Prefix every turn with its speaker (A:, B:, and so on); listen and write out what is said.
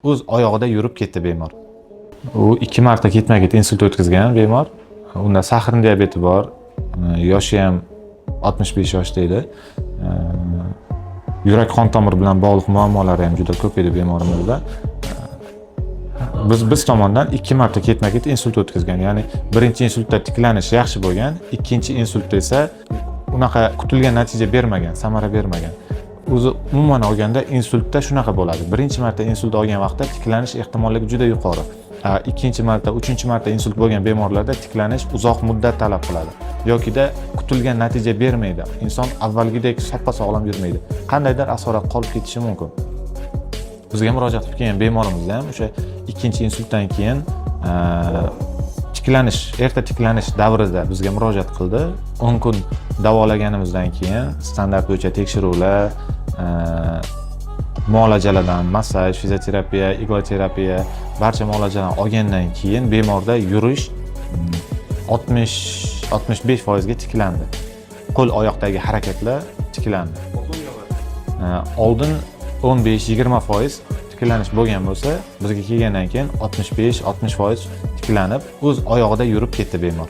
A: o'z oyog'ida yurib ketdi bemor. U 2 marta ketma-ket insult o'tkazgan bemor. Unda sahrin diabeti bor. Yoshi ham 65 yoshda edi. Yurak qon tomir bilan bog'liq muammolari ham juda ko'p edi bemorimizda. Biz tomondan 2 marta ketma-ket insult o'tkazgan. Ya'ni birinchi insultda tiklanish yaxshi bo'lgan, ikkinchi insultda esa unaqa kutilgan natija bermagan, samara bermagan. O'zi umuman olganda insultda shunaqa bo'ladi. Birinchi marta insult olgan vaqtda tiklanish ehtimolligi juda yuqori. Ikkinchi marta, uchinchi marta insult bo'lgan bemorlarda tiklanish uzoq muddat talab qiladi. Yokida kutilgan natija bermaydi. Inson avvalgidek soppa-sog'lom yurmaydi. Qandaydir asorat qolib ketishi mumkin. Bizga murojaat qilib kelgan bemorimizda ham o'sha ikkinchi insultdan keyin erta tiklanish davrida bizga murojaat qildi. 10 kun davolaganimizdan keyin standart bo'yicha tekshiruvlar, muolajalardan massaj, fizioterapiya, igloterapiya barcha muolajalarni olgandan keyin bemorda yurish 60-65% ga tiklandi. Qo'l oyoqdagi harakatlar tiklandi. Oldin 15-20% tiklanish bo'lgan bo'lsa, bizga kelgandan keyin 65-60% tiklanib, o'z oyog'ida yurib ketdi bemor.